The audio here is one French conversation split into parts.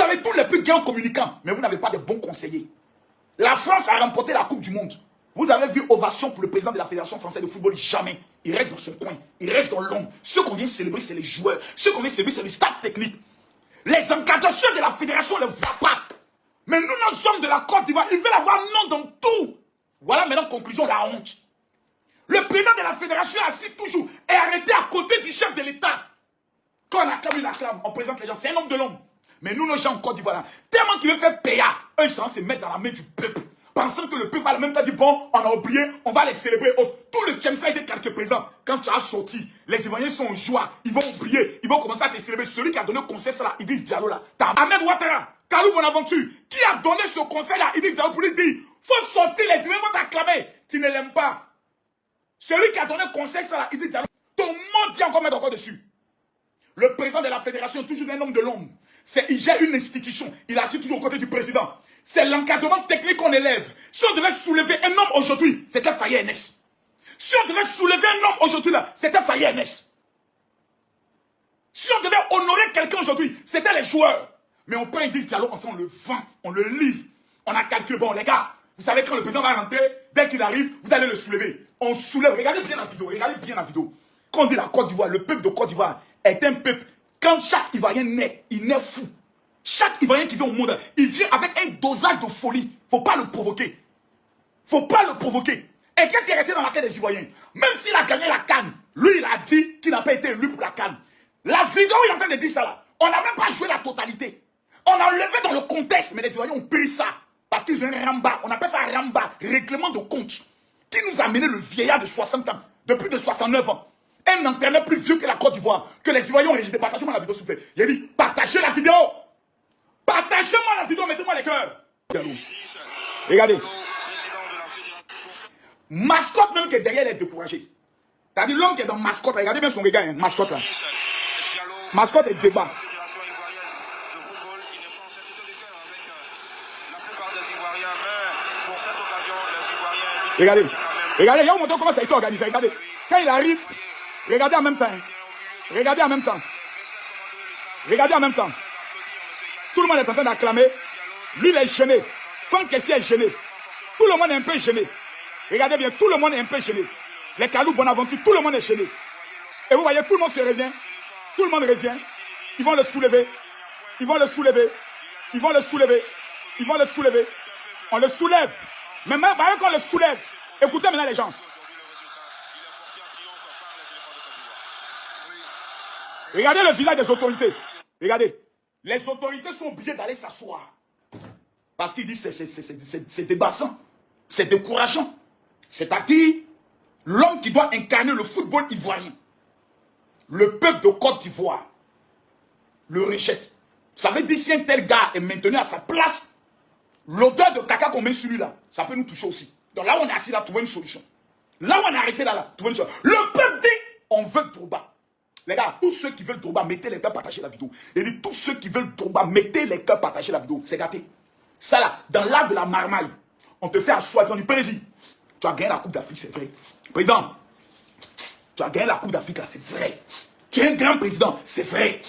avez tous les plus grands communicants, mais vous n'avez pas de bons conseillers. La France a remporté la Coupe du Monde. Vous avez vu ovation pour le président de la Fédération française de football? Jamais. Il reste dans son coin. Il reste dans l'ombre. Ceux qu'on vient célébrer, c'est les joueurs. Ceux qu'on vient célébrer, c'est le staff technique. Les encadreurs de la fédération ne le voient pas. Mais nous, nous sommes de la Côte d'Ivoire. Ils veulent avoir nom dans tout. Voilà maintenant, conclusion, la honte. Le président de la fédération assis toujours est arrêté à côté du chef de l'État. Quand on acclame, il acclame. On présente les gens. C'est un homme de l'homme. Mais nous, nos gens en Côte d'Ivoire, tellement qu'il veut faire payer, eux, ils sont se mettre dans la main du peuple. Pensant que le peuple va le même temps dire, bon, on a oublié, on va les célébrer. Tout le Tchemsa a été quelques présidents. Quand tu as sorti, les Ivoiriens sont en joie. Ils vont oublier. Ils vont commencer à te célébrer. Celui qui a donné le conseil, c'est là, Idriss Diallo là. Ahmed Ouattara, Kalou Bonaventure, qui a donné ce conseil là, Idriss Diallo pour lui dire, faut sortir, les Ivoiriens vont t'acclamer. Tu ne l'aimes pas. Celui qui a donné le conseil, c'est là, Idriss Diallo. Ton monde dit encore mettre encore dessus. Le président de la fédération est toujours un homme de l'ombre. Il gère une institution. Il assure toujours aux côtés du président. C'est l'encadrement technique qu'on élève. Si on devait soulever un homme aujourd'hui, c'était Faye NS. Si on devait soulever un homme aujourd'hui, là, c'était Faye NS. Si on devait honorer quelqu'un aujourd'hui, c'était les joueurs. Mais on prend Idriss Diallo, on le vend, on le livre. On a calculé, bon les gars, vous savez quand le président va rentrer, dès qu'il arrive, vous allez le soulever. On soulève, regardez bien la vidéo, regardez bien la vidéo. Quand on dit la Côte d'Ivoire, le peuple de Côte d'Ivoire est un peuple. Quand chaque Ivoirien naît, il naît fou. Chaque Ivoirien qui vient au monde, il vient avec un dosage de folie. Il ne faut pas le provoquer. Il ne faut pas le provoquer. Et qu'est-ce qui est resté dans la tête des Ivoiriens? Même s'il a gagné la CAN, lui, il a dit qu'il n'a pas été élu pour la CAN. La vidéo, il est en train de dire ça là. On n'a même pas joué la totalité. On a enlevé dans le contexte, mais les Ivoiriens ont pris ça. Parce qu'ils ont un ramba. On appelle ça un ramba, règlement de compte. Qui nous a mené le vieillard de 60 ans, de plus de 69 ans. Un entraîneur plus vieux que la Côte d'Ivoire, que les Ivoiriens ont rejeté. Partagez-moi la vidéo, s'il vous plaît. Il a dit, partagez la vidéo. Partagez-moi la vidéo, mettez-moi les cœurs. Regardez. Mascotte même qui est derrière, elle est découragée. C'est-à-dire l'homme qui est dans mascotte, regardez bien son regard, hein, mascotte là. Mascotte est débat. Regardez. Regardez, il y a un moment comment ça a été organisé. Regardez. Quand il arrive, regardez en même temps. Regardez en même temps. Regardez en même temps. Tout le monde est en train d'acclamer. Lui, il est gêné. Franck Kessie est gêné. Tout le monde est un peu gêné. Regardez bien, tout le monde est un peu gêné. Les Kalou Bonaventure, tout le monde est gêné. Et vous voyez, tout le monde se revient. Tout le monde revient. Ils vont le soulever. Ils vont le soulever. Ils vont le soulever. Ils vont le soulever. On le soulève. Mais même quand on le soulève, écoutez maintenant les gens. Regardez le visage des autorités. Regardez. Les autorités sont obligées d'aller s'asseoir. Parce qu'ils disent c'est débassant. C'est décourageant. C'est-à-dire, l'homme qui doit incarner le football ivoirien, le peuple de Côte d'Ivoire, le rejette. Ça veut dire si un tel gars est maintenu à sa place, l'odeur de caca qu'on met sur lui là, ça peut nous toucher aussi. Donc là où on est assis là, trouver une solution. Là où on est arrêté là, trouver une solution. Le peuple dit, on veut Drogba. Les gars, tous ceux qui veulent Drogba, mettez les cœurs, partagez la vidéo. Et dit, tous ceux qui veulent Drogba, mettez les cœurs, partagez la vidéo. C'est gâté. Ça là, dans l'art de la marmaille, on te fait asseoir, on dit, président, tu as gagné la Coupe d'Afrique, c'est vrai. Président, tu as gagné la Coupe d'Afrique là, c'est vrai. Tu es un grand président, c'est vrai.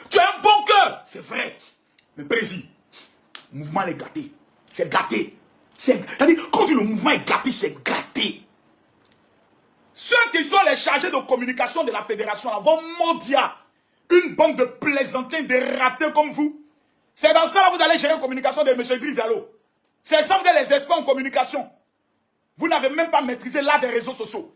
Tu as un bon cœur, c'est vrai. Mais président, le mouvement est gâté. C'est gâté. C'est-à-dire, quand le mouvement est gâté, c'est gâté. Ceux qui sont les chargés de communication de la fédération là, vont maudire une bande de plaisantins, de ratés comme vous. C'est dans ça que vous allez gérer la communication de M. Idriss Diallo. C'est ça que vous êtes les experts en communication. Vous n'avez même pas maîtrisé l'art des réseaux sociaux.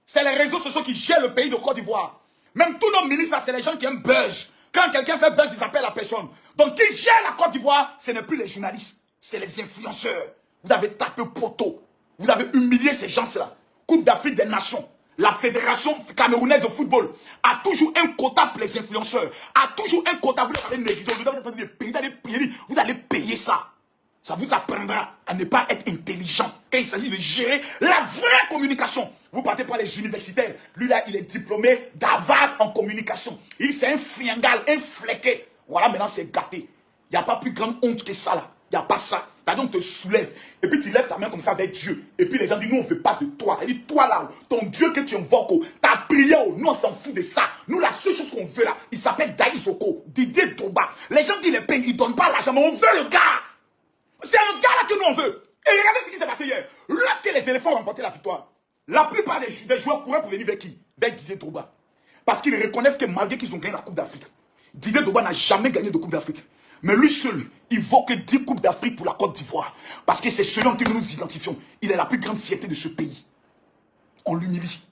C'est les réseaux sociaux qui gèrent le pays de Côte d'Ivoire. Même tous nos milices, c'est les gens qui aiment buzz. Quand quelqu'un fait buzz, ils appellent la personne. Donc, qui gère la Côte d'Ivoire, ce n'est plus les journalistes, c'est les influenceurs. Vous avez tapé poteau. Vous avez humilié ces gens-là. Coupe d'Afrique des Nations. La fédération camerounaise de football a toujours un quota pour les influenceurs. A toujours un quota. Vous allez négliger. Vous allez payer ça. Ça vous apprendra à ne pas être intelligent quand il s'agit de gérer la vraie communication. Vous partez par les universitaires. Lui là, il est diplômé d'Harvard en communication. C'est un friangal, un fléqué. Voilà, maintenant c'est gâté. Il n'y a pas plus grande honte que ça là. Il n'y a pas ça. C'est-à-dire, on te soulève. Et puis, tu lèves ta main comme ça avec Dieu. Et puis, les gens disent, nous, on ne veut pas de toi. C'est-à-dire, toi, là, ton Dieu que tu invoques, ta prière, nous, on s'en fout de ça. Nous, la seule chose qu'on veut, là, il s'appelle Daïsoko, Didier Drogba. Les gens disent, les pays, ils ne donnent pas l'argent, mais on veut le gars. C'est le gars, là, que nous, on veut. Et regardez ce qui s'est passé hier. Lorsque les éléphants ont remporté la victoire, la plupart des joueurs couraient pour venir vers qui? Vers Didier Drogba. Parce qu'ils reconnaissent que malgré qu'ils ont gagné la Coupe d'Afrique, Didier Drogba n'a jamais gagné de Coupe d'Afrique. Mais lui seul, il vaut que 10 Coupes d'Afrique pour la Côte d'Ivoire. Parce que c'est celui en qui nous nous identifions. Il est la plus grande fierté de ce pays. On l'humilie.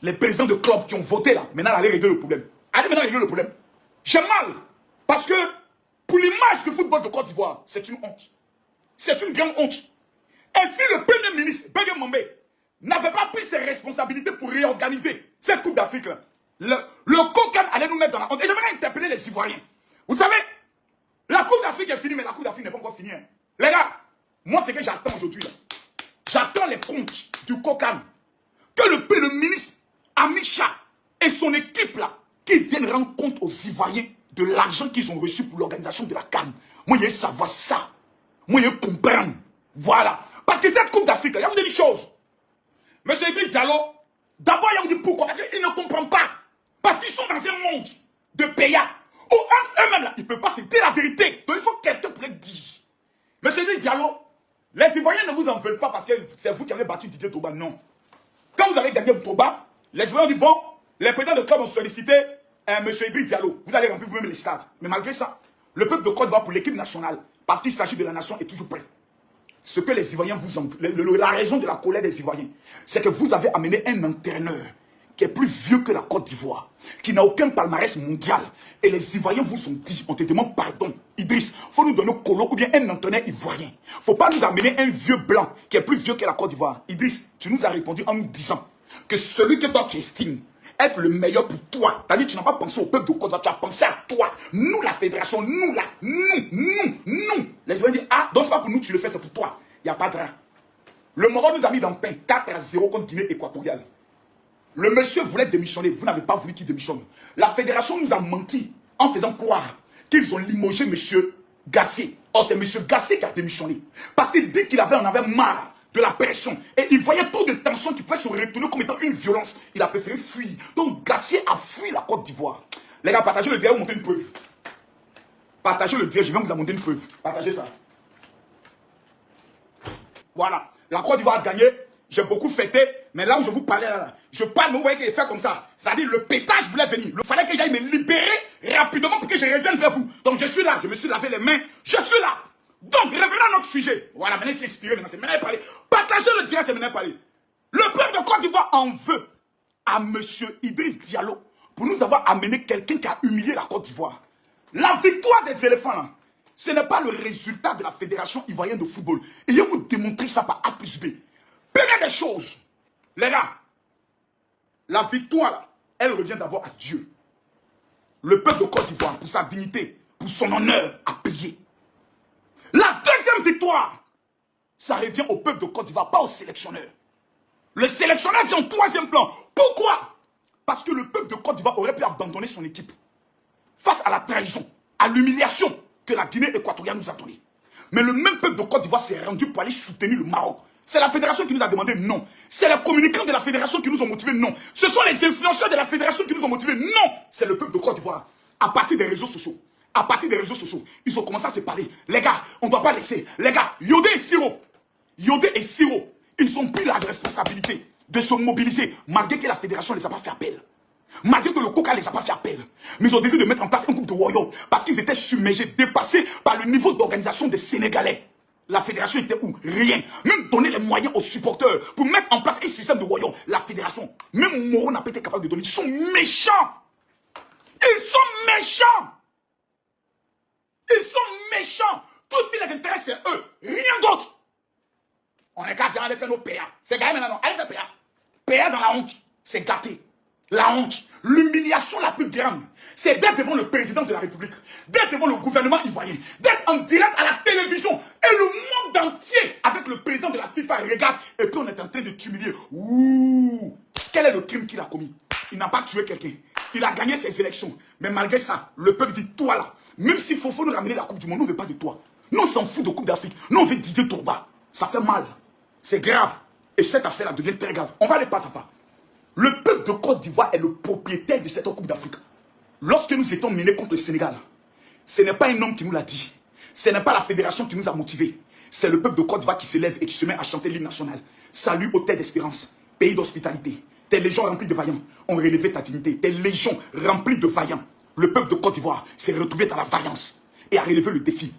Les présidents de clubs qui ont voté là, maintenant allez régler le problème. Allez maintenant régler le problème. J'ai mal. Parce que pour l'image du football de Côte d'Ivoire, c'est une honte. C'est une grande honte. Et si le Premier ministre, Benjamin Mambe, n'avait pas pris ses responsabilités pour réorganiser cette Coupe d'Afrique, le COCAN allait nous mettre dans la honte. Et j'aimerais interpeller les Ivoiriens. Vous savez, la Coupe d'Afrique est finie, mais la Coupe d'Afrique n'est pas encore finie. Hein. Les gars, moi, c'est que j'attends aujourd'hui. J'attends les comptes du COCAN. Que le ministre Amicha et son équipe, là, qui viennent rendre compte aux Ivoiriens de l'argent qu'ils ont reçu pour l'organisation de la CAN. Moi, il y a savoir ça. Moi, il y a comprendre. Voilà. Parce que cette Coupe d'Afrique, il y a des choses. Monsieur Idriss Diallo, d'abord, il y a dit pourquoi. Parce qu'ils ne comprennent pas. Parce qu'ils sont dans un monde de payants. Ou entre eux-mêmes, là, ils ne peuvent pas se dire la vérité. Donc, il faut que quelqu'un pour le dire. Monsieur Idriss Diallo, les Ivoiriens ne vous en veulent pas parce que c'est vous qui avez battu Didier Drogba. Non. Quand vous avez gagné Drogba, les Ivoiriens ont dit, bon, les présidents de club ont sollicité Monsieur Idriss Diallo. Vous allez remplir vous-même les stades. Mais malgré ça, le peuple de Côte d'Ivoire pour l'équipe nationale, parce qu'il s'agit de la nation, est toujours prêt. Ce que les Ivoiriens vous en... La raison de la colère des Ivoiriens, c'est que vous avez amené un entraîneur qui est plus vieux que la Côte d'Ivoire, qui n'a aucun palmarès mondial. Et les Ivoiriens vous ont dit, on te demande pardon, Idriss, il faut nous donner Colo ou bien un entraîneur ivoirien. Il ne faut pas nous amener un vieux blanc qui est plus vieux que la Côte d'Ivoire. Idriss, tu nous as répondu en nous disant que celui que toi tu estimes être le meilleur pour toi, c'est-à-dire tu n'as pas pensé au peuple de Côte d'Ivoire, tu as pensé à toi. Nous, la fédération, nous là, nous. Les Ivoiriens disent, ah, donc c'est pas pour nous que tu le fais, c'est pour toi. Il n'y a pas de rang. Le Maroc nous a mis dans le pain 4-0 contre Guinée équatoriale. Le monsieur voulait démissionner, vous n'avez pas voulu qu'il démissionne. La fédération nous a menti en faisant croire qu'ils ont limogé monsieur Gassé. Or, c'est monsieur Gassé qui a démissionné. Parce qu'il dit qu'il en avait marre de la pression. Et il voyait trop de tension qui pouvait se retourner comme étant une violence. Il a préféré fuir. Donc, Gassé a fui la Côte d'Ivoire. Les gars, partagez le direct, vous montrer une preuve. Partagez le direct, je vais vous montrer une preuve. Partagez ça. Voilà. La Côte d'Ivoire a gagné. J'ai beaucoup fêté. Mais là où je vous parlais, là, je parle, mais vous voyez qu'il est fait comme ça. C'est-à-dire, le pétage voulait venir. Il fallait que j'aille me libérer rapidement pour que je revienne vers vous. Donc, je suis là. Je me suis lavé les mains. Je suis là. Donc, revenons à notre sujet. Voilà, maintenant, c'est inspiré. Maintenant, c'est maintenant parler. Partagez le direct, c'est maintenant parler. Le peuple de Côte d'Ivoire en veut à M. Idriss Diallo pour nous avoir amené quelqu'un qui a humilié la Côte d'Ivoire. La victoire des éléphants, là, ce n'est pas le résultat de la Fédération ivoirienne de football. Et je vais vous démontrer ça par A plus B. Première des choses, les gars, la victoire, là, elle revient d'abord à Dieu. Le peuple de Côte d'Ivoire, pour sa dignité, pour son honneur, a payé. La deuxième victoire, ça revient au peuple de Côte d'Ivoire, pas au sélectionneur. Le sélectionneur vient en troisième plan. Pourquoi? Parce que le peuple de Côte d'Ivoire aurait pu abandonner son équipe face à la trahison, à l'humiliation que la Guinée équatoriale nous a donnée. Mais le même peuple de Côte d'Ivoire s'est rendu pour aller soutenir le Maroc. C'est la fédération qui nous a demandé non. C'est les communicants de la fédération qui nous ont motivés non. Ce sont les influenceurs de la fédération qui nous ont motivés non. C'est le peuple de Côte d'Ivoire. À partir des réseaux sociaux. À partir des réseaux sociaux, ils ont commencé à se parler. Les gars, on ne doit pas laisser. Les gars, Yodé et Siro, ils ont pris la responsabilité de se mobiliser malgré que la fédération ne les a pas fait appel. Malgré que le Coca ne les a pas fait appel. Mais ils ont décidé de mettre en place un groupe de warriors parce qu'ils étaient submergés, dépassés par le niveau d'organisation des Sénégalais. La fédération était où? Rien. Même donner les moyens aux supporters pour mettre en place un système de warriors. La fédération, même Moro n'a pas été capable de donner. Ils sont méchants. Ils sont méchants. Ils sont méchants. Tout ce qui les intéresse, c'est eux. Rien d'autre. On est capable d'aller faire nos PA. C'est gagné maintenant. Allez faire PA. PA dans la honte. C'est gâté. La honte. L'humiliation la plus grande. C'est d'être devant le président de la République. D'être devant le gouvernement ivoirien. D'être en direct à la télévision. Et le monde entier avec le président de la FIFA regarde. Et puis on est en train de t'humilier. Ouh. Quel est le crime qu'il a commis? Il n'a pas tué quelqu'un. Il a gagné ses élections. Mais malgré ça, le peuple dit, toi là, même s'il faut nous ramener la Coupe du Monde, nous ne veut pas de toi. Nous, on s'en fout de Coupe d'Afrique. Nous, on veut Didier Drogba. Ça fait mal. C'est grave. Et cette affaire-là devient très grave. On va aller pas à pas. Le peuple de Côte d'Ivoire est le propriétaire de cette Coupe d'Afrique. Lorsque nous étions menés contre le Sénégal, ce n'est pas un homme qui nous l'a dit. Ce n'est pas la fédération qui nous a motivés. C'est le peuple de Côte d'Ivoire qui se lève et qui se met à chanter l'hymne national. Salut aux terres d'espérance, pays d'hospitalité. Tes légions remplies de vaillants ont relevé ta dignité. Tes légions remplies de vaillants. Le peuple de Côte d'Ivoire s'est retrouvé dans la vaillance et a relevé le défi.